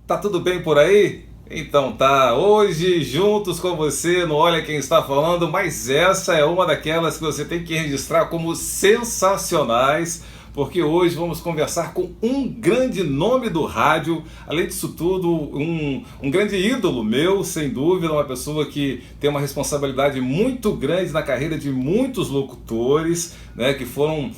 Tá tudo bem por aí? Então tá, hoje juntos com você no Olha Quem Está Falando, mas essa é uma daquelas que você tem que registrar como sensacionais, porque hoje vamos conversar com um grande nome do rádio, além disso tudo, um grande ídolo meu, sem dúvida, uma pessoa que tem uma responsabilidade muito grande na carreira de muitos locutores, né, que foram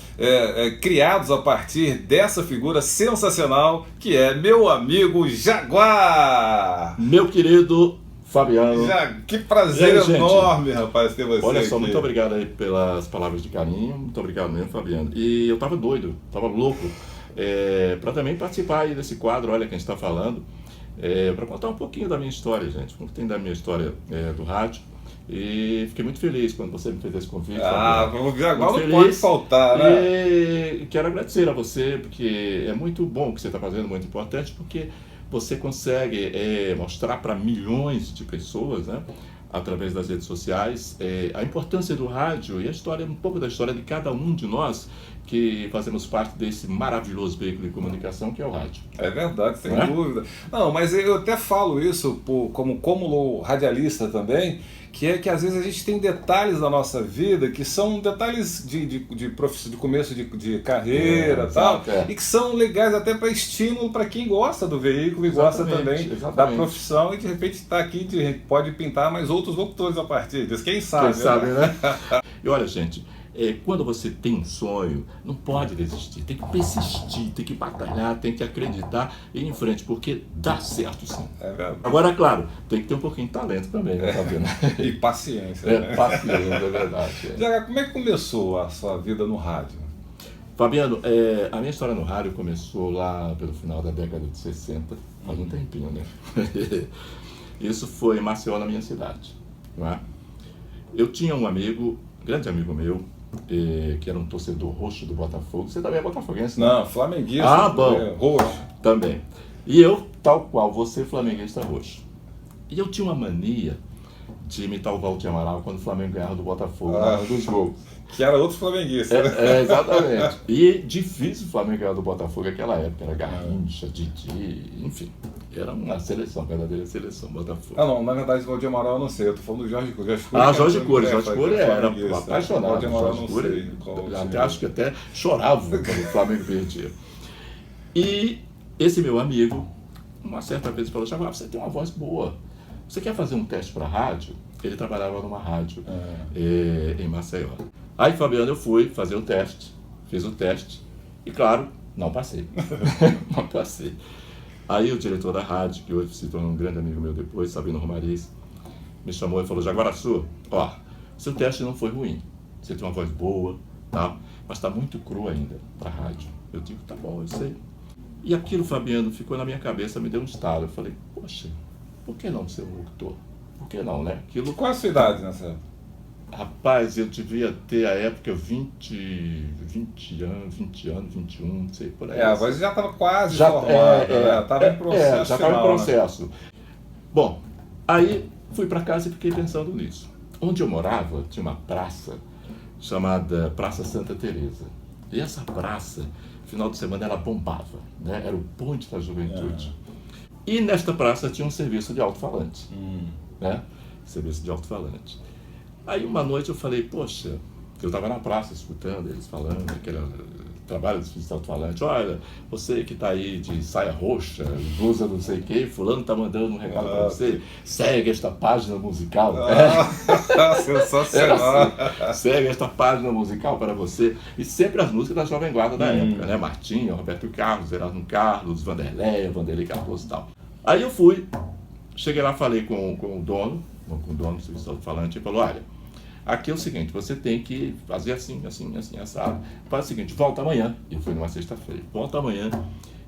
criados a partir dessa figura sensacional que é meu amigo Jaguar. Meu querido Fabiano. Que prazer Gente, enorme, rapaz, ter você olha aqui. só, muito obrigado aí pelas palavras de carinho, muito obrigado mesmo, Fabiano. E eu tava doido, tava louco, para também participar aí desse quadro, Olha Quem Está Falando, para contar um pouquinho da minha história, gente, um pouquinho da minha história do rádio. E fiquei muito feliz quando você me fez esse convite. O Jaguar não pode faltar, né? E quero agradecer a você, porque é muito bom o que você está fazendo, muito importante, porque você consegue mostrar para milhões de pessoas, né, através das redes sociais, a importância do rádio e a história, um pouco da história de cada um de nós que fazemos parte desse maravilhoso veículo de comunicação que é o rádio. É verdade, sem dúvida. Não, mas eu até falo isso como radialista também, que é que às vezes a gente tem detalhes da nossa vida que são detalhes de começo de carreira tal, e que são legais até para estímulo para quem gosta do veículo e gosta também da profissão, e de repente está aqui, pode pintar mais outros locutores a partir disso, quem sabe, né? E olha, gente, quando você tem um sonho, não pode desistir, tem que persistir, tem que batalhar, tem que acreditar e ir em frente, porque dá certo sim. É verdade. Agora, claro, tem que ter um pouquinho de talento também, né, Fabiano? E paciência. Né? Paciência, é verdade. Jaguar, como é que começou a sua vida no rádio? Fabiano, a minha história no rádio começou lá pelo final da década de 60, faz um tempinho, né? Isso foi em Maceió, na minha cidade, não é? Eu tinha um amigo, grande amigo meu, que era um torcedor roxo do Botafogo. Você também é botafoguense, né? Não, flamenguista. Ah, bom. Roxo. Também. E eu, tal qual você, flamenguista roxo. E eu tinha uma mania de imitar o Valdir Amaral quando o Flamengo ganhava do Botafogo, na hora dos gols. Que era outro flamenguista, né? Exatamente. E difícil o Flamengo ganhar do Botafogo naquela época. Era Garrincha, Didi, enfim. Era uma seleção, verdadeira seleção, Botafogo. Ah, não, na verdade, o Valdir Amaral eu não sei, eu tô falando do Jorge Cury. Jorge Cury era apaixonado. Valdir Amaral Jorge não Cury, sei. acho que até chorava quando o Flamengo perdia. E esse meu amigo, uma certa vez, falou: Jaguar, você tem uma voz boa, você quer fazer um teste para rádio? Ele trabalhava numa rádio em Maceió. Aí, Fabiano, eu fui fazer o teste, fiz o teste e, claro, não passei. Não passei. Aí o diretor da rádio, que hoje se tornou um grande amigo meu depois, Sabino Romariz, me chamou e falou: Jaguaraçu, ó, seu teste não foi ruim, você tem uma voz boa, tá? Mas tá muito cru ainda pra rádio. Eu digo: tá bom, eu sei. E aquilo, Fabiano, ficou na minha cabeça, me deu um estalo. Eu falei: poxa, por que não ser um locutor? Por que não, né? Qual a sua idade nessa época? Rapaz, eu devia ter a época 20 anos, 21, não sei, por aí. A voz já estava quase formada, né? Estava em processo. Já estava em processo. Né? Bom, aí fui para casa e fiquei pensando nisso. Onde eu morava, tinha uma praça chamada Praça Santa Teresa. E essa praça, final de semana, ela bombava, né? Era o ponte da juventude. E nesta praça tinha um serviço de alto-falante, né? Serviço de alto-falante. Aí uma noite eu falei: poxa, eu estava na praça escutando eles falando, aquele trabalho do serviço de alto-falante: olha, você que está aí de saia roxa, blusa não sei o que, fulano está mandando um recado para você, segue esta página musical. Sensacional. Assim, segue esta página musical para você. E sempre as músicas da Jovem Guarda da época, né? Martinho, Roberto Carlos, Erasmo Carlos, Vanderlei Cardoso e tal. Aí eu fui, cheguei lá, falei com o dono do serviço de alto-falante, e falou: olha, aqui é o seguinte, você tem que fazer assim, assado. Faz o seguinte, volta amanhã. E foi numa sexta-feira. Volta amanhã.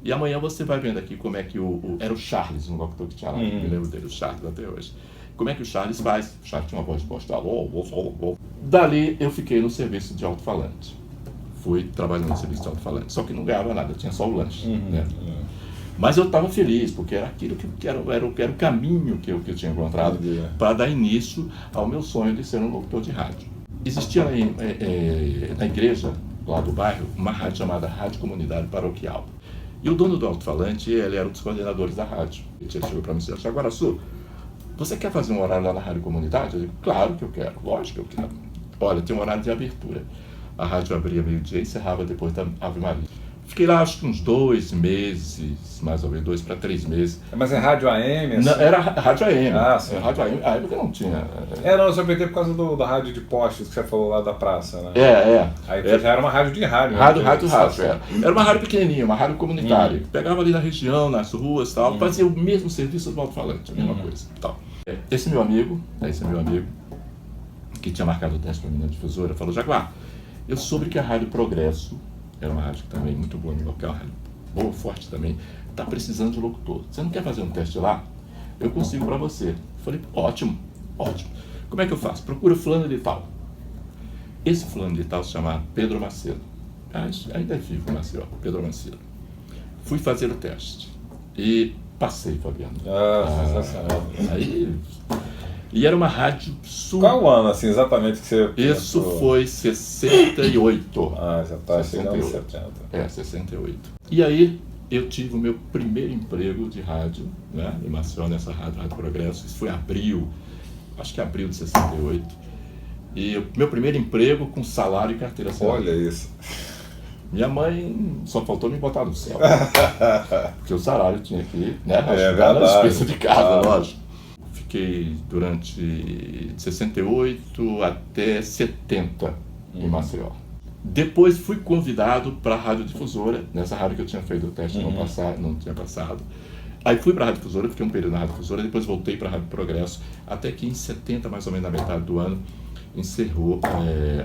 E amanhã você vai vendo aqui como é que era o Charles, um locutor que tinha lá, me lembro dele, o Charles até hoje. Como é que o Charles faz? O Charles tinha uma voz postal. Dali eu fiquei no serviço de alto-falante. Fui trabalhando no serviço de alto-falante. Só que não ganhava nada, tinha só o lanche. Né? Mas eu estava feliz, porque era aquilo que era o caminho que eu tinha encontrado para dar início ao meu sonho de ser um locutor de rádio. Existia na igreja, lá do bairro, uma rádio chamada Rádio Comunidade Paroquial. E o dono do alto-falante, ele era um dos coordenadores da rádio. Ele chegou para mim e disse: Jaguaraçu, você quer fazer um horário lá na rádio comunitária? Eu digo: claro que eu quero, lógico que eu quero. Olha, tem um horário de abertura. A rádio abria meio-dia e encerrava depois da Ave Maria. Fiquei lá acho que uns 2 meses, mais ou menos 2 para 3 meses. Mas é rádio AM? Assim? Não, era rádio AM. Ah, sim. Era rádio AM. A época não tinha. Não, eu só perguntei por causa da rádio de postes que você falou lá da praça, né? Aí já era uma rádio de rádio. Rádio, era uma rádio pequenininha, uma rádio comunitária. Pegava ali na região, nas ruas e tal, fazia o mesmo serviço do alto-falante, a mesma coisa. Tal. Esse meu amigo, que tinha marcado o teste para mim na difusora, falou: Jaguar, eu soube que a Rádio Progresso, era uma rádio também muito boa no local, rádio boa, forte também, está precisando de locutor. Você não quer fazer um teste lá? Eu consigo para você. Falei: ótimo, ótimo. Como é que eu faço? Procura fulano de tal. Esse fulano de tal se chama Pedro Macedo. Ainda é vivo, Maceió, Pedro Macedo. Fui fazer o teste e passei, Fabiano. Sensacional. E era uma rádio Qual ano, assim, exatamente que você... Isso foi 68. Já está chegando em 70. 68. E aí eu tive o meu primeiro emprego de rádio, né, em Maceió, nessa Rádio Progresso. Isso foi abril, acho que abril de 68. E meu primeiro emprego com salário e carteira assinada. Olha isso. Minha mãe só faltou me botar no céu. Porque o salário tinha que ir, né, ajudar na despesa de casa, lógico. Fiquei durante 68 até 70 em Maceió. Depois fui convidado para a Rádio Difusora, nessa rádio que eu tinha feito o teste não tinha passado. Aí fui para a Rádio Difusora, fiquei um período na Rádio Difusora, depois voltei para a Rádio Progresso, até que em 70, mais ou menos na metade do ano, encerrou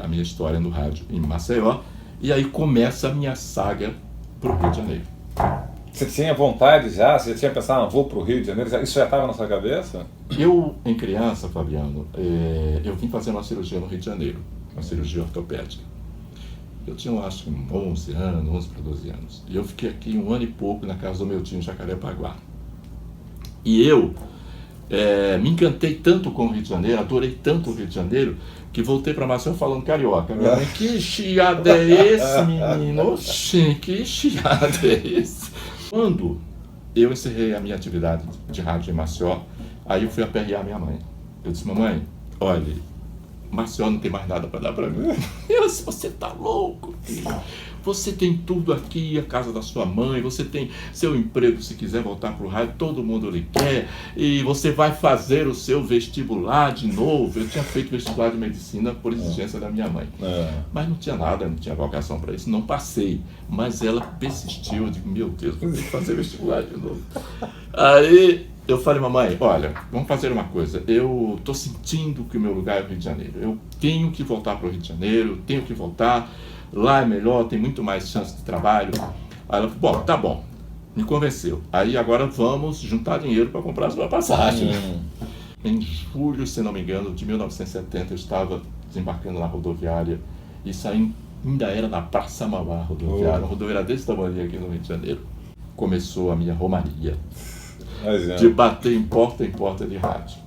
a minha história no rádio em Maceió. E aí começa a minha saga para o Rio de Janeiro. Você tinha vontade já? Você já tinha pensado, vou para o Rio de Janeiro? Isso já estava na sua cabeça? Eu, em criança, Fabiano, eu vim fazer uma cirurgia no Rio de Janeiro, uma cirurgia ortopédica. Eu tinha, acho que 11 para 12 anos. E eu fiquei aqui 1 ano e pouco na casa do meu tio em Jacarepaguá. E eu me encantei tanto com o Rio de Janeiro, adorei tanto o Rio de Janeiro, que voltei para Maceió falando carioca. Minha mãe: que chiado é esse, menino? Oxê, que chiado é esse? Quando eu encerrei a minha atividade de rádio em Maceió, aí eu fui aperrear minha mãe. Eu disse: mamãe, olha, Maceió não tem mais nada para dar para mim. Ela disse: você tá louco, filho? Você tem tudo aqui, a casa da sua mãe, você tem seu emprego, se quiser voltar para o rádio, todo mundo lhe quer, e você vai fazer o seu vestibular de novo. Eu tinha feito vestibular de medicina por exigência da minha mãe, mas não tinha nada, não tinha vocação para isso, não passei. Mas ela persistiu, eu digo: meu Deus, vou ter que fazer vestibular de novo. Aí eu falei: mamãe, olha, vamos fazer uma coisa, eu estou sentindo que o meu lugar é o Rio de Janeiro, eu tenho que voltar para o Rio de Janeiro, eu tenho que voltar, lá é melhor, tem muito mais chance de trabalho. Aí ela falou: bom, tá bom, me convenceu. Aí agora vamos juntar dinheiro para comprar a sua passagem. Em julho, se não me engano, de 1970, eu estava desembarcando na rodoviária e ainda era na Praça Mauá rodoviária, uma rodoviária desse tamanho aqui no Rio de Janeiro. Começou a minha romaria de bater em porta de rádio.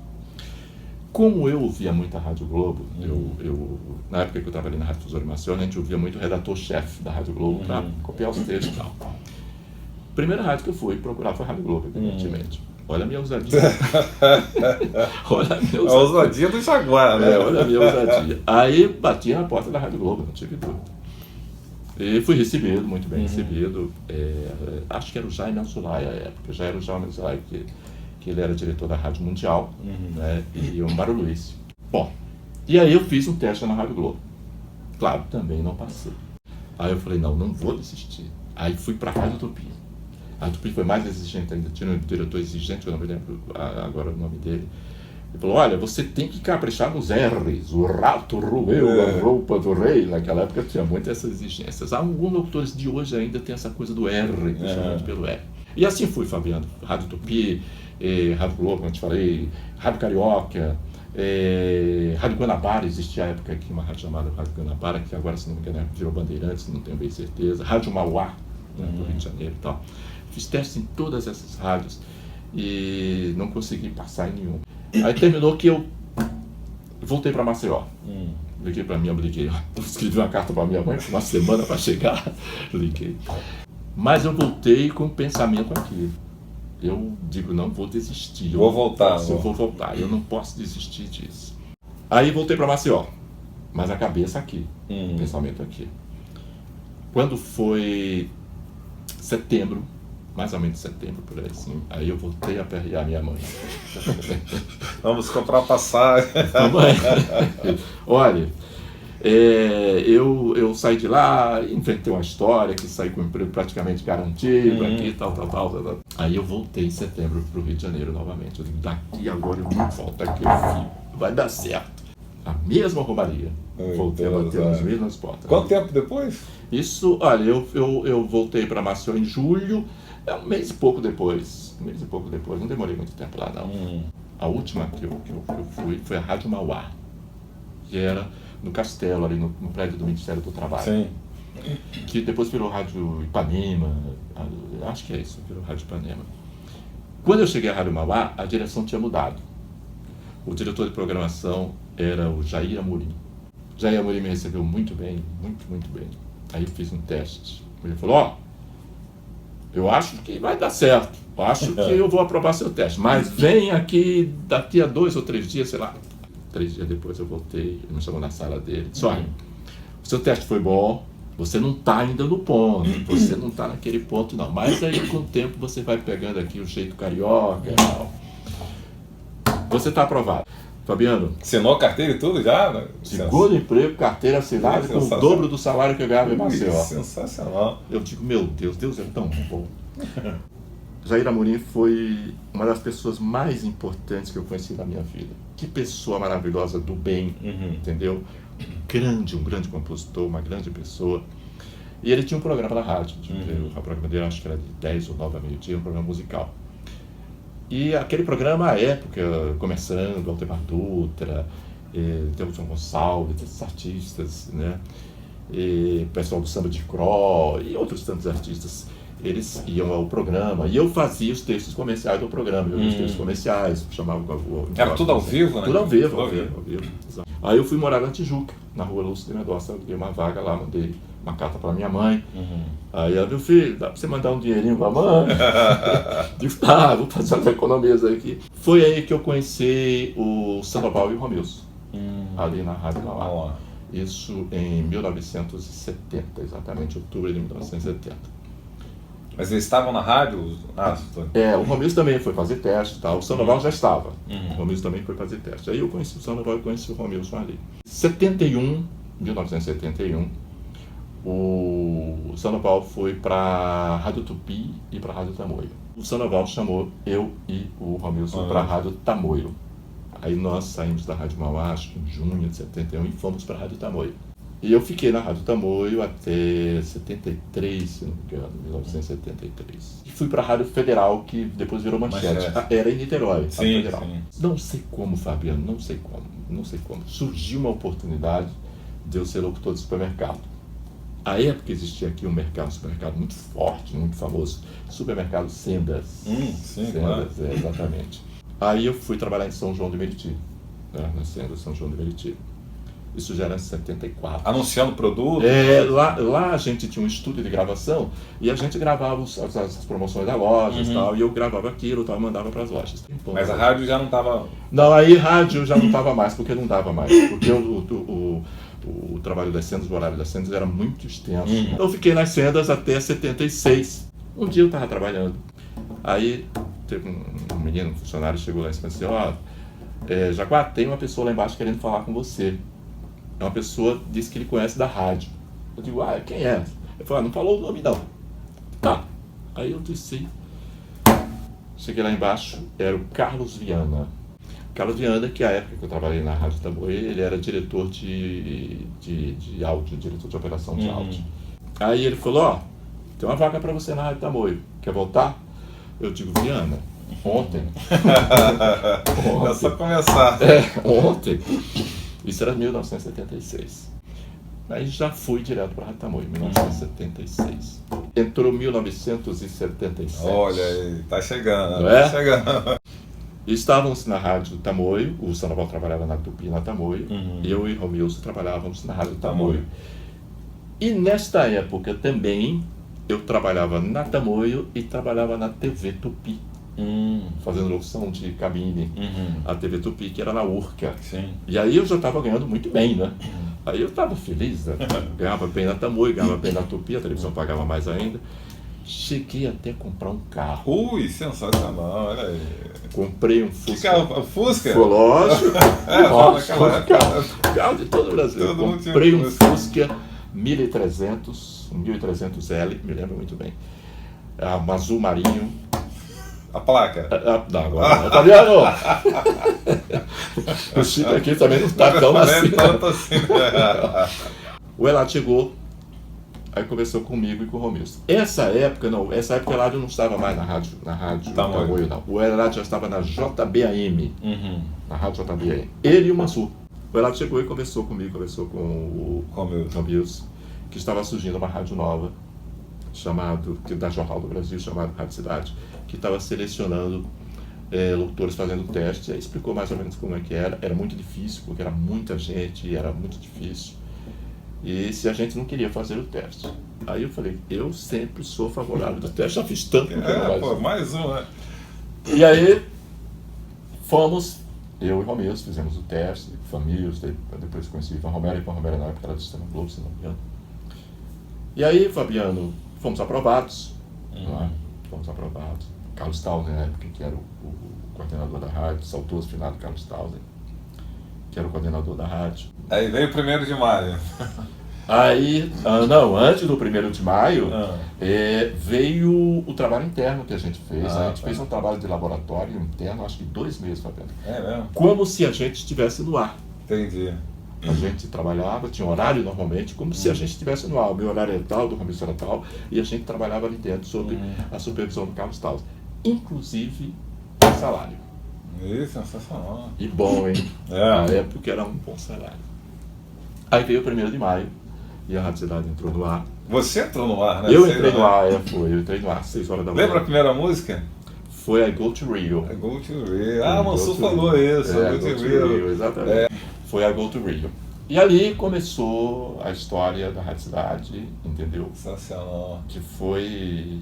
Como eu ouvia muito a Rádio Globo, na época que eu trabalhei na Rádio Difusora em Maceió, a gente ouvia muito o redator-chefe da Rádio Globo para copiar os textos e tal. Primeira rádio que eu fui procurar foi a Rádio Globo, evidentemente. Olha a minha ousadia. Olha a minha ousadia. A ousadia do Jaguar, né? Olha a minha ousadia. Aí bati na porta da Rádio Globo, não tive dúvida. E fui recebido, muito bem recebido. Acho que era o Jaime Alzolay à época. Já era o Jaime Alzolay, que ele era diretor da Rádio Mundial, né, e o Amparo Luiz. Bom, e aí eu fiz um teste na Rádio Globo. Claro, também não passei. Aí eu falei: não vou desistir. Aí fui para a Rádio Tupi. A Tupi foi mais exigente ainda, tinha um diretor exigente, eu não me lembro agora o nome dele. Ele falou: olha, você tem que caprichar nos R's, o rato roeu a roupa do rei. Naquela época tinha muitas essas exigências. Alguns locutores de hoje ainda tem essa coisa do R, principalmente pelo R. E assim fui, Fabiano. Rádio Tupi, Rádio Globo, como eu te falei, Rádio Carioca, Rádio Guanabara. Existia a época aqui uma rádio chamada Rádio Guanabara, que agora, se não me engano, virou Bandeirantes, não tenho bem certeza. Rádio Mauá, né, do Rio de Janeiro e tal. Fiz testes em todas essas rádios e não consegui passar em nenhum. Aí terminou que eu voltei para Maceió. Liguei para minha mãe, escrevi uma carta para minha mãe, uma semana para chegar. Liguei. Mas eu voltei com o pensamento aqui. Eu digo, não vou desistir. Vou voltar. Eu vou voltar, eu não posso desistir disso. Aí voltei para Maceió, mas a cabeça aqui, o pensamento aqui. Quando foi setembro, mais ou menos setembro, por aí assim, aí eu voltei a perrear minha mãe. Vamos comprar passagem. Olha, eu saí de lá, inventei uma história que saí com um emprego praticamente garantido, aqui, tal. Aí eu voltei em setembro para o Rio de Janeiro novamente. Eu digo, daqui agora eu não volto, aqui eu fico, vai dar certo. A mesma romaria. Voltei a bater nas mesmas portas. Quanto tempo depois? Isso, olha, eu voltei para Maceió em julho, um mês e pouco depois, não demorei muito tempo lá não. A última que eu fui foi a Rádio Mauá, que era no Castelo, ali no prédio do Ministério do Trabalho. Sim. Que depois virou Rádio Ipanema, acho que é isso, virou Rádio Ipanema. Quando eu cheguei à Rádio Mauá, a direção tinha mudado. O diretor de programação era o Jair Amorim. Jair Amorim me recebeu muito bem, muito bem. Aí eu fiz um teste. Ele falou, eu acho que vai dar certo. Eu acho que eu vou aprovar seu teste. Mas vem aqui daqui a 2 ou 3 dias, sei lá. 3 dias depois eu voltei, ele me chamou na sala dele. Disse, olha, o seu teste foi bom, você não está ainda no ponto, você não está naquele ponto não. Mas aí com o tempo você vai pegando aqui o jeito carioca e tal. Você está aprovado. Fabiano. Assinou a carteira e tudo já? Né? Segundo emprego, carteira assinada com o dobro do salário que eu ganhava em Maceió. Sensacional. Eu digo, meu Deus, Deus é tão bom. Jair Amorim foi uma das pessoas mais importantes que eu conheci na minha vida. Que pessoa maravilhosa, do bem, entendeu? Um grande compositor, uma grande pessoa. E ele tinha um programa na rádio. O programa dele, acho que era de 10 ou 9 a meio-dia, um programa musical. E aquele programa, à época, começando, Altemar Dutra, João Gonçalves, esses artistas, né? E o pessoal do Samba de Cro e outros tantos artistas, eles iam ao programa e eu fazia os textos comerciais do programa, os textos comerciais, chamava era tudo ao vivo, né? Tudo ao vivo. Aí eu fui morar na Tijuca, na rua Lúcio de Mendonça, eu dei uma vaga lá, mandei uma carta para minha mãe. Aí ela, meu filho, dá para você mandar um dinheirinho para a mãe? Digo, tá, vou fazer umas economias aqui. Foi aí que eu conheci o Sandoval e o Romilson, ali na Rádio Mauá. Isso em 1970, exatamente, outubro de 1970. Mas eles estavam na rádio? O Romilson também foi fazer teste e tal. O Sandoval já estava. O Romilson também foi fazer teste. Aí eu conheci o Sandoval e conheci o Romilson ali. 1971, o Sandoval foi para a Rádio Tupi e para a Rádio Tamoio. O Sandoval chamou eu e o Romilson para a Rádio Tamoio. Aí nós saímos da Rádio Mauá, acho que em junho de 71, e fomos para a Rádio Tamoio. E eu fiquei na Rádio Tamoio até 73, se não me engano, 1973. E fui para a Rádio Federal, que depois virou Manchete. Era em Niterói, sim, Federal. Sim. Não sei como, Fabiano, não sei como. Surgiu uma oportunidade de eu ser locutor de supermercado. À época existia aqui um supermercado muito forte, muito famoso, supermercado Sendas. Sim, Sendas, claro. Exatamente. Aí eu fui trabalhar em São João de Meriti, né, na Sendas São João de Meriti. Isso já era em 74. Anunciando produto? Lá a gente tinha um estúdio de gravação e a gente gravava as promoções da loja e tal, e eu gravava aquilo e tal, mandava para as lojas. Mas a rádio já não estava... Não, aí rádio já não estava mais, porque não dava mais. Porque o trabalho das Sendas, o horário das Sendas era muito extenso. Eu fiquei nas Sendas até 76. Um dia eu estava trabalhando. Aí teve um menino, um funcionário, chegou lá e disse assim, Jaguar, tem uma pessoa lá embaixo querendo falar com você. É uma pessoa, disse que ele conhece da rádio. Eu digo, quem é? Ele falou, não falou o nome não. Tá. Aí eu desci. Cheguei lá embaixo, era o Carlos Viana. Carlos Viana, que à época que eu trabalhei na Rádio Tamoio, ele era diretor de áudio, diretor de operação de áudio. Aí ele falou, tem uma vaga para você na Rádio Tamoio. Quer voltar? Eu digo, Viana, ontem. É só começar. Ontem. Isso era 1976. Aí já fui direto para a Rádio Tamoio, 1976. Entrou 1977. Olha aí, tá chegando. Não é? Tá chegando. Estávamos na Rádio Tamoio, o Sandoval trabalhava na Tupi, na Tamoio, eu e Romilson trabalhávamos na Rádio Tamoio. E nesta época também eu trabalhava na Tamoio e trabalhava na TV Tupi, fazendo locução de cabine. A TV Tupi, que era na Urca. Sim. E aí eu já estava ganhando muito bem, né? Aí eu estava feliz, né? Ganhava bem na Tamoio, ganhava bem na Tupi, a televisão pagava mais ainda. Cheguei até a comprar um carro. Ui, sensacional, olha aí. Comprei um Que Fusca. carro? Fusca? Foi lógico. Naquela época. Carro de todo o Brasil. Todo mundo tinha Comprei um Fusca. Fusca 1300, um 1300L, me lembro muito bem. Um azul marinho. A placa. Não, agora não. Fabiano! O Chico aqui também não está tão assim. Tanto assim. O Eladio chegou, aí conversou comigo e com o Romilson. Essa época o Eladio não estava mais na rádio Tamoio, não. O Eladio já estava na JBAM, na rádio JBAM. Ele e o Mansur. O Eladio chegou e conversou comigo, conversou com o Romilson, que estava surgindo uma rádio nova, da Jornal do Brasil, chamada Rádio Cidade, que estava selecionando locutores fazendo teste. Aí explicou mais ou menos como é que era muito difícil, porque era muita gente e era muito difícil, e se a gente não queria fazer o teste. Aí eu falei, eu sempre sou favorável do teste, já fiz tanto. Mais um, né? E aí fomos, eu e o Romeu fizemos o teste, famílias, depois conheci Ivan Romero, na época era do Sistema Globo, se não me engano. E aí, Fabiano, fomos aprovados. Fomos aprovados. Carlos Tausen, na época, que era o coordenador da rádio, saudoso finado Carlos Tausen, que era o coordenador da rádio. Aí veio o 1º de maio. Aí, antes do 1º de maio, veio o trabalho interno que a gente fez. A gente fez um trabalho de laboratório interno, acho que 2 meses, Fabiano. É mesmo? Como se a gente estivesse no ar. Entendi. A gente trabalhava, tinha horário normalmente, como se a gente estivesse no ar. O meu horário era tal, do Romilson era tal, e a gente trabalhava ali dentro sob a supervisão do Carlos Tausen. Inclusive, salário. Isso, sensacional. E bom, hein? Na época era um bom salário. Aí veio o 1º de maio, e a Rádio Cidade entrou no ar. Você entrou no ar, né? Eu entrei no ar, eu entrei no ar às 6 horas da manhã. Lembra a primeira música? Foi I Go to Rio. I Go to Rio. O Mansur falou isso. I Go to Rio, exatamente. Foi I Go to Rio. E ali começou a história da Rádio Cidade, entendeu? Sensacional. Que foi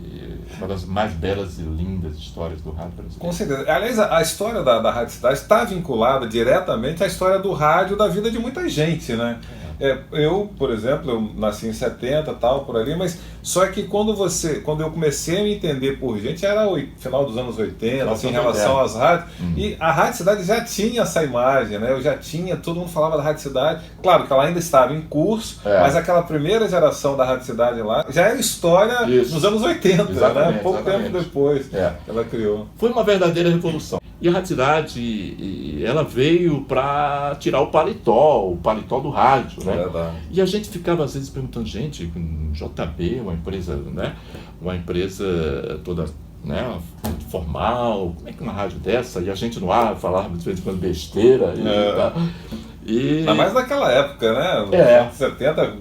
uma das mais belas e lindas histórias do rádio brasileiro. Com certeza. Aliás, a história da Rádio Cidade está vinculada diretamente à história do rádio, da vida de muita gente, né? Eu, por exemplo, eu nasci em 70, tal, por ali, mas só que quando eu comecei a me entender por gente, era o final dos anos 80, assim, em relação às rádios, e a Rádio Cidade já tinha essa imagem, né? Todo mundo falava da Rádio Cidade, claro que ela ainda estava em curso, mas aquela primeira geração da Rádio Cidade lá já era história nos anos 80, né? Pouco tempo depois ela criou. Foi uma verdadeira revolução. E a Rádio Cidade, ela veio para tirar o paletó do rádio, né? E a gente ficava às vezes perguntando, gente, JB, uma empresa, né? Uma empresa toda, né, formal, como é que uma rádio dessa? E a gente no ar falava de vez em quando besteira. Ainda mais naquela época, né? 70,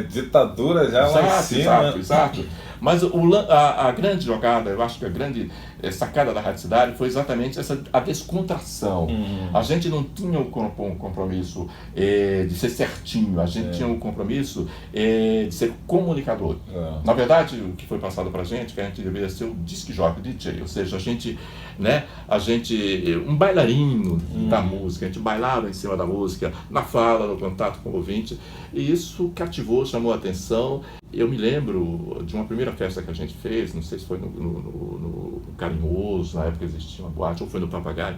ditadura já lá em cima. Exato. Mas a grande jogada, eu acho que a grande sacada da Rádio Cidade foi exatamente a descontração. A gente não tinha um compromisso de ser certinho, a gente tinha um compromisso de ser comunicador. Na verdade, o que foi passado pra gente, que a gente deveria ser o disc jockey, DJ, ou seja, a gente, um bailarino da música, a gente bailava em cima da música, na fala, no contato com o ouvinte, e isso cativou, chamou a atenção. Eu me lembro de uma primeira festa que a gente fez, não sei se foi no Carinhoso, na época existia uma boate, ou foi no Papagaio.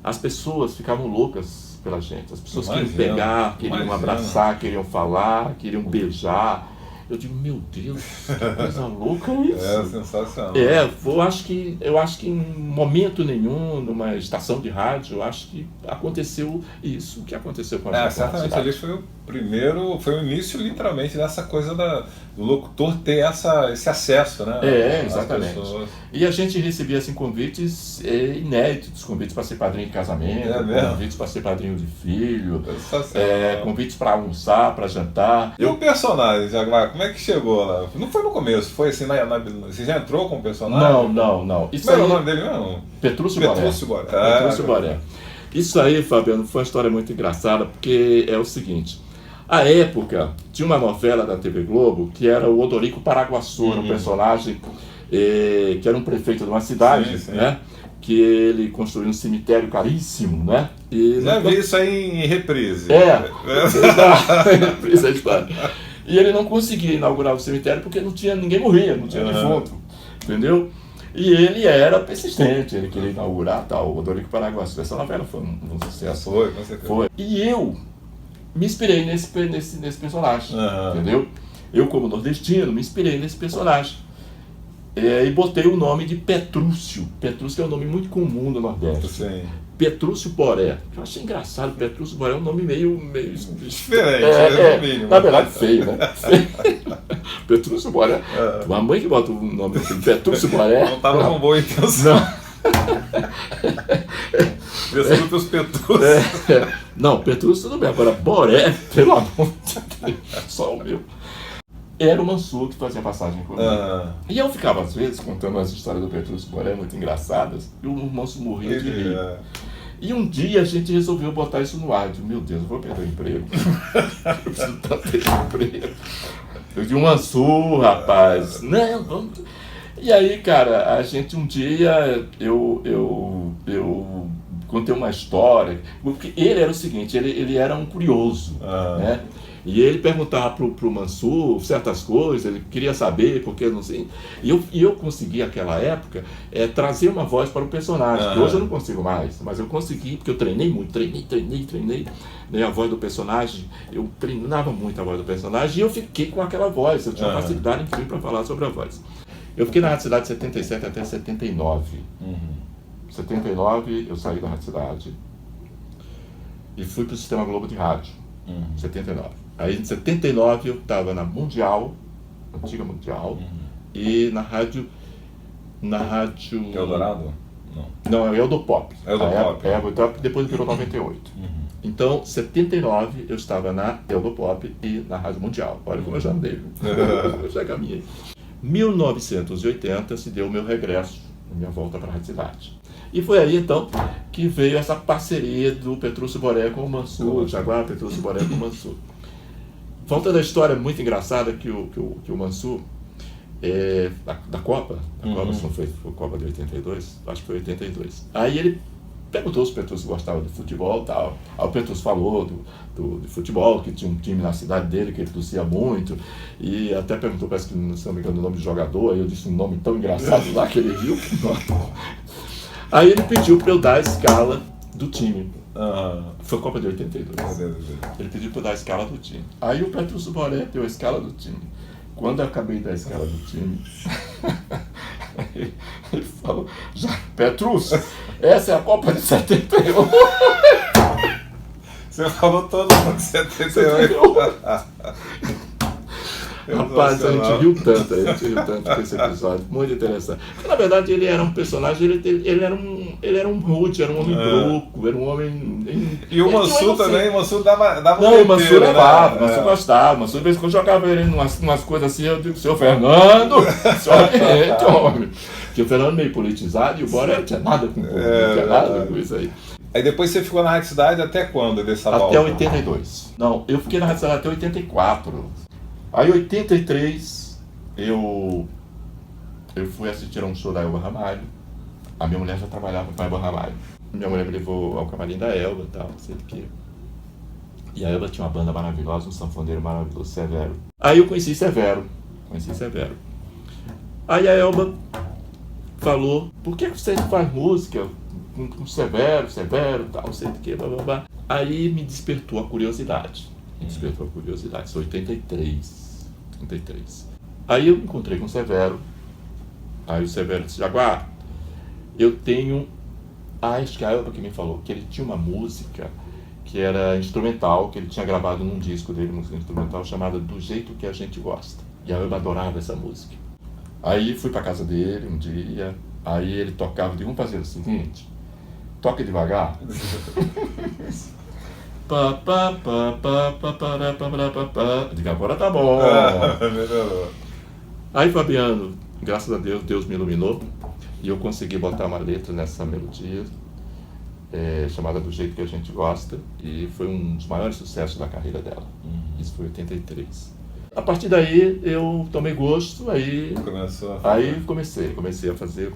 As pessoas ficavam loucas pela gente, as pessoas queriam pegar, queriam abraçar, queriam falar, queriam beijar. Eu digo, meu Deus, que coisa louca é isso? Sensacional. Eu acho que em momento nenhum, numa estação de rádio, eu acho que aconteceu isso que aconteceu com a gente. Certamente ali foi o início literalmente dessa coisa do locutor ter esse acesso, né? Exatamente. E a gente recebia assim, convites inéditos, convites para ser padrinho de casamento, convites para ser padrinho de filho, convites para almoçar, para jantar. E o personagem, Jaguar, como é que chegou lá? Não foi no começo, foi assim, você já entrou com o personagem? Não. Isso era o nome dele mesmo? Petrúcio Boré. Isso aí, Fabiano, foi uma história muito engraçada, porque é o seguinte, À época, tinha uma novela da TV Globo que era o Odorico Paraguaçu, era um personagem que era um prefeito de uma cidade, Sim. né? Que ele construiu um cemitério caríssimo, né? E Já vi isso aí em reprise. reprise a história. E ele não conseguia inaugurar o cemitério porque ninguém morria, não tinha defunto, entendeu? E ele era persistente, ele queria inaugurar tal, o Odorico Paraguaçu. Essa novela foi um sucesso. Foi, com certeza. Foi. E eu me inspirei nesse personagem, entendeu? Eu, como nordestino, me inspirei nesse personagem. E botei o nome de Petrúcio. Petrúcio é um nome muito comum no Nordeste. Sim. Petrúcio Boré. Eu achei engraçado, Petrúcio Boré é um nome meio diferente, no mínimo. Na verdade, feio, né? Petrúcio Boré. Uma mãe que bota o nome assim, Petrúcio Boré. Não estava com boa intenção. Não. Desculpe os Petrúcios. Não, Petrúcio tudo bem. Agora, Boré, pelo amor de Deus, só o meu. Era o Mansur que fazia passagem comigo. E eu ficava, às vezes, contando as histórias do Petrúcio Boré, muito engraçadas, e o Mansur morria de rir. E um dia a gente resolveu botar isso no ar. Eu disse, meu Deus, eu vou perder o emprego. Eu preciso tanto desse emprego. Eu disse, Mansur, rapaz. Não, vamos... E aí, cara, a gente um dia, eu contei uma história, porque ele era o seguinte, ele era um curioso, né? E ele perguntava pro Mansur certas coisas, ele queria saber, porque eu não sei. E eu consegui, naquela época, trazer uma voz para o personagem, que hoje eu não consigo mais, mas eu consegui, porque eu treinei muito, treinei. Né, a voz do personagem, eu treinava muito a voz do personagem, e eu fiquei com aquela voz, eu tinha uma facilidade incrível para falar sobre a voz. Eu fiquei na Rádio Cidade de 77 até 79. Em 79 eu saí da Rádio Cidade e fui para o Sistema Globo de Rádio, 79. Aí em 79 eu estava na Mundial, antiga Mundial, e na rádio... Eldorado? Não, é Eldopop. Eldopop. Depois virou 98. Então, em 79 eu estava na Eldopop e na Rádio Mundial. Olha como eu já andei, eu já caminhei. 1980 se deu o meu regresso, a minha volta para a Rádio Cidade. E foi aí, então, que veio essa parceria do Petrúcio Boré com o Mansur, Jaguar, Petrúcio Boré com o Mansur. Volta da história muito engraçada que o Mansur, da Copa, se não foi a Copa de 82, acho que foi 82. Aí ele perguntou se o Petrúcio gostava de futebol e tal. Aí o Petrúcio falou de futebol, que tinha um time na cidade dele que ele torcia muito, e até perguntou, parece que, se não me engano, o nome do jogador, aí eu disse um nome tão engraçado lá que ele viu. Aí ele pediu para eu dar a escala do time. Foi a Copa de 82. Ele pediu para eu dar a escala do time. Aí o Petrúcio Boré deu a escala do time. Quando eu acabei da escala do time, ele falou, Petrúcio, essa é a Copa de 71. Você falou todo mundo de 78. Rapaz, a gente riu tanto com esse episódio, muito interessante. Porque, na verdade, ele era um personagem, ele era um rude, era um homem bruco, era um homem... E o Mansur também, o Mansur dava não, o Mansur levava, o Mansur gostava, o Mansur, de vez em quando, jogava ele em umas coisas assim, eu digo, seu Fernando, oriente, homem. Porque o Fernando meio politizado e o Boré não tinha nada com política, não tinha nada com isso aí. Aí depois você ficou na Rádio Cidade até quando dessa volta? Até 82. Não, eu fiquei na Rádio Cidade até 84. Aí, em 83, eu fui assistir a um show da Elba Ramalho. A minha mulher já trabalhava com a Elba Ramalho. Minha mulher me levou ao camarim da Elba e tal, não sei o quê. E a Elba tinha uma banda maravilhosa, um sanfoneiro maravilhoso, Severo. Aí eu conheci Severo. Aí a Elba falou, por que você faz música com Severo, tal, não sei o quê, blá, blá, blá. Aí me despertou a curiosidade. Isso 83. Aí eu me encontrei com o Severo. Aí o Severo disse, Jaguar, eu tenho... acho que a Elba que me falou que ele tinha uma música que era instrumental, que ele tinha gravado num disco dele, música instrumental, chamada Do Jeito Que a Gente Gosta. E a Elba adorava essa música. Aí fui pra casa dele um dia, aí ele tocava, eu digo, vamos fazer o seguinte, toque devagar. Eu digo, agora tá bom. Aí, Fabiano, graças a Deus, Deus me iluminou e eu consegui botar uma letra nessa melodia. chamada Do Jeito que a Gente Gosta, e foi um dos maiores sucessos da carreira dela. Isso foi em 83. A partir daí eu tomei gosto, aí comecei a fazer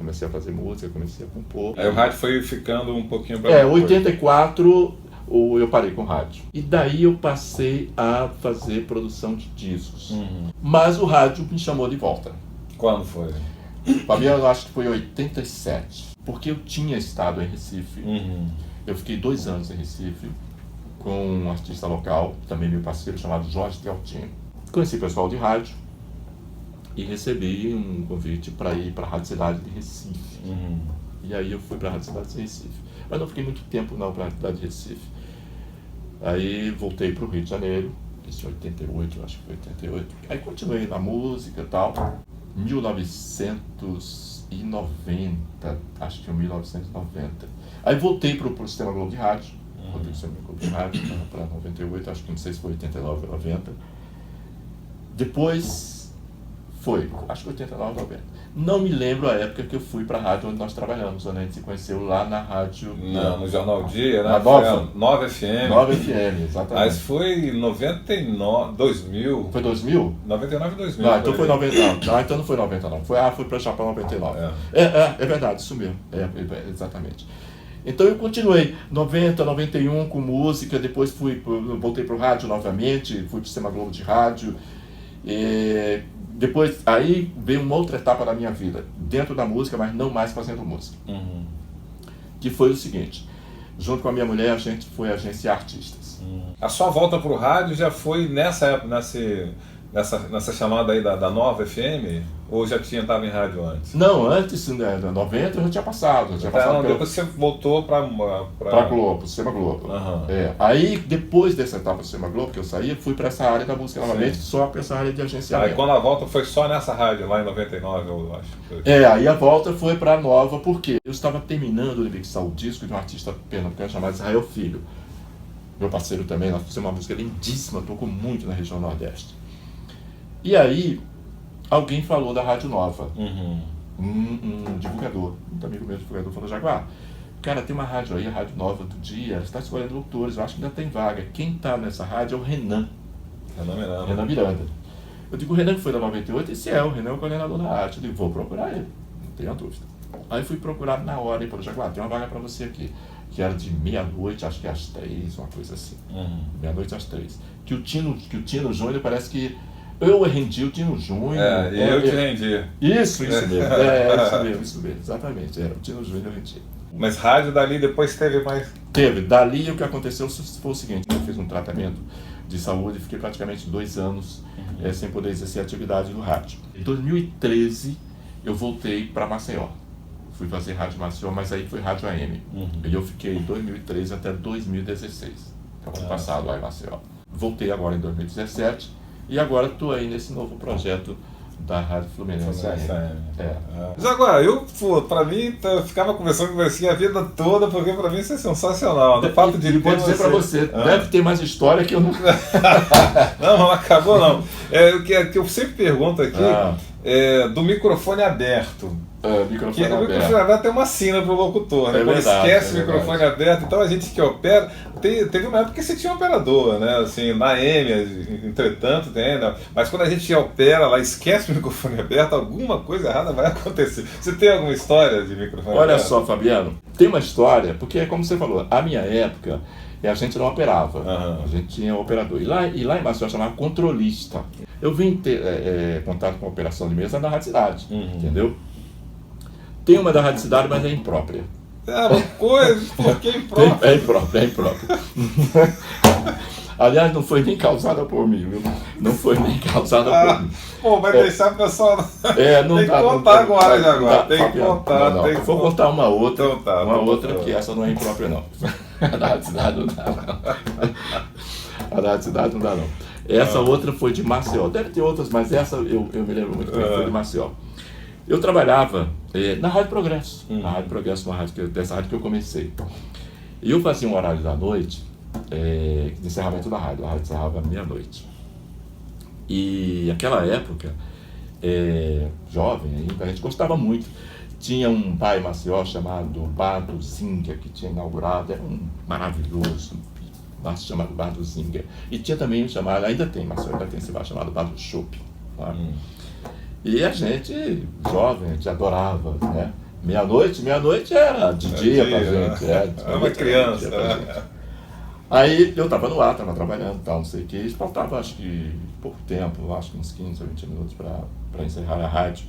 música, comecei a compor. Aí o rádio foi ficando um pouquinho para Em 84 eu parei com o rádio. E daí eu passei a fazer produção de discos. Mas o rádio me chamou de volta. Quando foi? Fabiano, eu acho que foi em 87. Porque eu tinha estado em Recife. Eu fiquei 2 anos em Recife com um artista local, também meu parceiro, chamado Jorge Deltino. Conheci o pessoal de rádio e recebi um convite para ir para a Rádio Cidade de Recife. E aí eu fui para a Rádio Cidade de Recife. Mas não fiquei muito tempo não para a Rádio Cidade de Recife. Aí voltei para o Rio de Janeiro, isso em 88, eu acho que foi 88. Aí continuei na música e tal. 1990, acho que em 1990. Aí voltei para o Sistema Globo de Rádio. Voltei para o Sistema Globo de Rádio para 98, acho que não sei se foi 89 ou 90. Depois acho que 89 ou 90. Não me lembro a época que eu fui para a rádio onde nós trabalhamos, onde a gente se conheceu lá na rádio. No Jornal Dia, né? Na Nova FM. Nova FM, exatamente. Mas foi em 99, 2000. Foi 2000? 99 e 2000. Não, então foi 99. Ah, então não foi 99. Foi para Chapéu 99. É verdade, isso mesmo. Exatamente. Então eu continuei 90, 91 com música, depois voltei para o rádio novamente, fui para o Sistema Globo de Rádio. Depois, aí veio uma outra etapa da minha vida, dentro da música, mas não mais fazendo música. Que foi o seguinte, junto com a minha mulher, a gente foi agenciar artistas. A sua volta para o rádio já foi nessa época, nessa chamada aí da Nova FM? Ou já estava em rádio antes? Não, antes, né, 90 eu já tinha passado. Depois você voltou para Globo, Sistema Globo. Aí, depois dessa etapa do Sistema Globo, que eu saí, fui para essa área da música novamente, só para essa área de agenciamento. Aí quando a volta foi só nessa rádio, lá em 99, eu acho. Aí a volta foi para a Nova, porque eu estava terminando de mixar o disco de um artista pernambucano chamado Israel Filho. Meu parceiro também, nós fizemos uma música lindíssima, tocou muito na região Nordeste. E aí, alguém falou da Rádio Nova, um divulgador, um amigo meu divulgador falou, Jaguar, cara, tem uma rádio aí, a Rádio Nova do Dia, ela está escolhendo locutores, eu acho que ainda tem vaga. Quem está nessa rádio é o Renan Miranda. Eu digo, o Renan que foi da 98, esse o Renan é o coordenador da rádio. Eu digo, vou procurar ele, não tenha dúvida. Aí fui procurar na hora e falou, Jaguar, tem uma vaga para você aqui, que era de meia-noite, acho que às 3, uma coisa assim. Meia-noite às 3. Que o Tino Júnior parece que eu rendi o Tino Júnior. Eu te rendi. Isso mesmo. Isso mesmo, exatamente. O Tino Júnior eu rendi. Mas rádio dali depois teve mais? Teve. Dali o que aconteceu foi o seguinte, eu fiz um tratamento de saúde e fiquei praticamente 2 anos sem poder exercer a atividade no rádio. Em 2013 eu voltei para Maceió. Fui fazer rádio Maceió, mas aí foi rádio AM. E eu fiquei em 2013 até 2016. Que é o ano passado lá em Maceió. Voltei agora em 2017. E agora estou aí nesse novo projeto da Rádio Fluminense. Mas agora, pra mim, eu ficava conversando com você a vida toda, porque pra mim isso é sensacional. Vou dizer pra você, deve ter mais história que eu não... Não acabou não. O que eu sempre pergunto aqui do microfone aberto. O microfone aberto tem uma sina pro locutor, né? Quando esquece o microfone aberto, então a gente que opera. Teve uma época que você tinha um operador, né? Assim, na AM, entretanto, tem, né? Mas quando a gente opera lá, esquece o microfone aberto, alguma coisa errada vai acontecer. Você tem alguma história de microfone aberto? Olha só, Fabiano, tem uma história, porque é como você falou, a minha época a gente não operava, a gente tinha um operador. E lá em Maceió chamava controlista. Eu vim ter contato com a operação de mesa na Rádio Cidade, entendeu? Tem uma da Rádio Cidade, mas é imprópria. Uma coisa, por que imprópria? É imprópria. Aliás, não foi nem causada por mim, viu? Não foi nem causada por mim. Vai deixar o pessoal... não tem que contar agora, Jaguar. Tem que contar. Vou contar uma outra. Então tá. Uma outra que essa não é imprópria, não. A da Rádio Cidade não dá, não. A da Rádio Cidade não dá, não. Essa outra foi de Maceió. Deve ter outras, mas essa eu me lembro muito bem, foi de Maceió. Eu trabalhava na Rádio Progresso, dessa rádio que eu comecei. E eu fazia um horário da noite, de encerramento da rádio. A rádio encerrava meia-noite. E naquela época, jovem ainda, a gente gostava muito. Tinha um pai em Maceió chamado Bar do Zinga, que tinha inaugurado, era um maravilhoso bar chamado Bar do Zinga. E tinha também um chamado, ainda tem, Maceió ainda tem esse bar chamado Bar do Chopp. E a gente, jovem, a gente adorava, né? Meia-noite era de dia pra gente. Era uma criança. Aí eu estava no ar, estava trabalhando e tal, não sei o que, faltava acho que pouco tempo, acho que uns 15 ou 20 minutos para encerrar a rádio.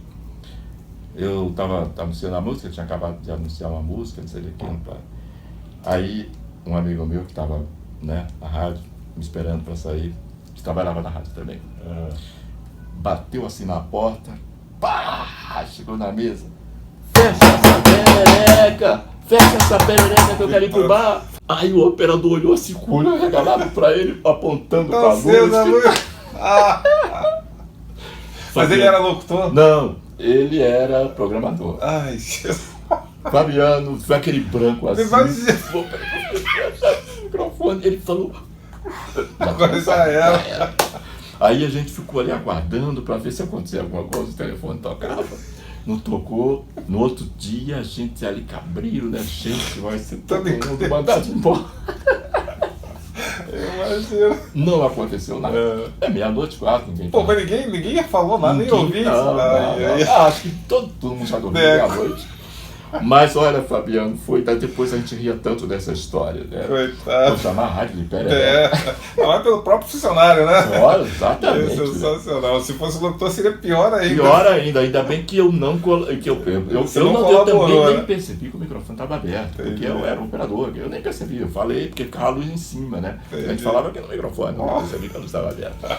Eu estava anunciando a música, tinha acabado de anunciar uma música, não sei o que. Aí um amigo meu que estava, né, na rádio, me esperando para sair, que trabalhava na rádio também, bateu assim na porta, pá, chegou na mesa, fecha essa perereca que eu quero ir pro bar. Aí o operador olhou assim, com o olho regalado pra ele, apontando pra luz. Mas ele era locutor? Não, ele era programador. Ai, Jesus. Fabiano, foi aquele branco assim. O microfone, ele falou. Agora já era. Aí a gente ficou ali aguardando pra ver se acontecia alguma coisa, o telefone tocava. Não tocou. No outro dia a gente ali cabrilo, né? Gente, vai ser todo mundo mandado embora. Imagina. Não aconteceu nada. É meia-noite quase, ninguém. Pô, mas ninguém falou nada, nem ouvi. Não. Acho que todo mundo já dormiu meia-noite. Mas olha, Fabiano, depois a gente ria tanto dessa história, né? Coitado. Vou chamar a rádio de perereca. Não é pelo próprio funcionário, né? Olha, exatamente. É sensacional. Se fosse locutor seria pior ainda. Pior ainda bem que eu não eu também nem percebi que o microfone estava aberto, porque eu era um operador, eu nem percebi, eu falei porque ficava a luz em cima, né? A gente falava que no microfone, não percebi que a luz estava aberta.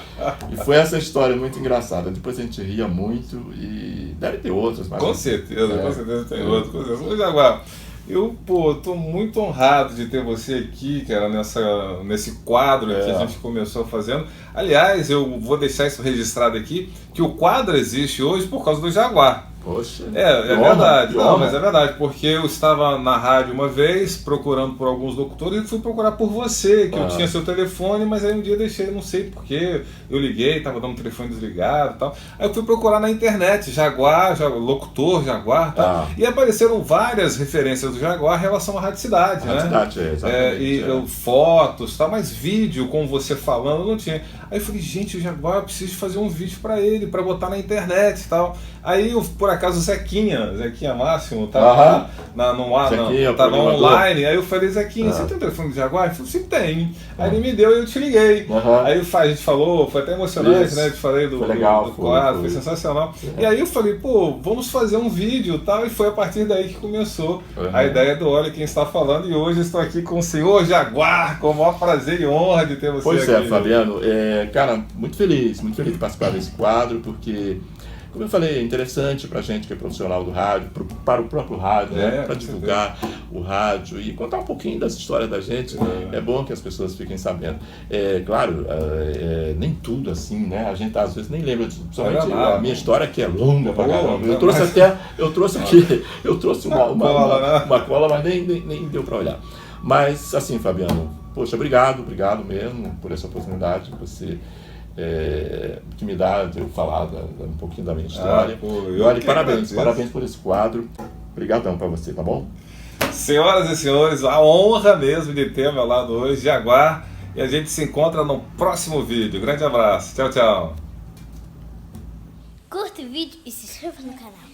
E foi essa história muito engraçada, depois a gente ria muito e deve ter outras. Mas com certeza tem outras. Ô, Jaguar, eu, tô muito honrado de ter você aqui, cara, nesse quadro que a gente começou fazendo. Aliás, eu vou deixar isso registrado aqui, que o quadro existe hoje por causa do Jaguar. Poxa, é verdade, não, mas é verdade, porque eu estava na rádio uma vez procurando por alguns locutores e fui procurar por você, que eu tinha seu telefone, mas aí um dia deixei, não sei porquê, eu liguei, estava dando o telefone desligado e tal, aí eu fui procurar na internet, Jaguar, locutor Jaguar e tal, e apareceram várias referências do Jaguar em relação à Radicidade, né? Radicidade, exatamente. Fotos, tal, mas vídeo com você falando não tinha. Aí eu falei, gente, o Jaguar, eu preciso fazer um vídeo para ele, para botar na internet e tal. Aí eu, por acaso, o Zequinha Máximo, tava tava online. Aí eu falei, Zequinha, você tem o telefone do Jaguar? Ele falou, sim, tem. Aí ele me deu e eu te liguei. Aí a gente falou, foi até emocionante, né? Eu te falei do quadro, foi sensacional. E aí eu falei, vamos fazer um vídeo e tal. E foi a partir daí que começou a ideia do Olha Quem Está Falando. E hoje estou aqui com o senhor Jaguar, com o maior prazer e honra de ter você aqui. Pois é, Fabiano. Cara, muito feliz de participar desse quadro, porque, como eu falei, é interessante para a gente que é profissional do rádio, para o próprio rádio, né? Para divulgar o rádio e contar um pouquinho das histórias da gente. É bom que as pessoas fiquem sabendo. Claro, nem tudo assim, né? A gente às vezes nem lembra disso. Principalmente a minha história que é longa pra caramba. Eu trouxe uma cola, mas nem deu para olhar. Mas assim, Fabiano, poxa, obrigado mesmo por essa oportunidade que você que me dá de eu falar um pouquinho da minha história. Parabéns por esse quadro. Obrigadão para você, tá bom? Senhoras e senhores, a honra mesmo de ter ao meu lado hoje, Jaguar, e a gente se encontra no próximo vídeo. Grande abraço, tchau, tchau. Curta o vídeo e se inscreva no canal.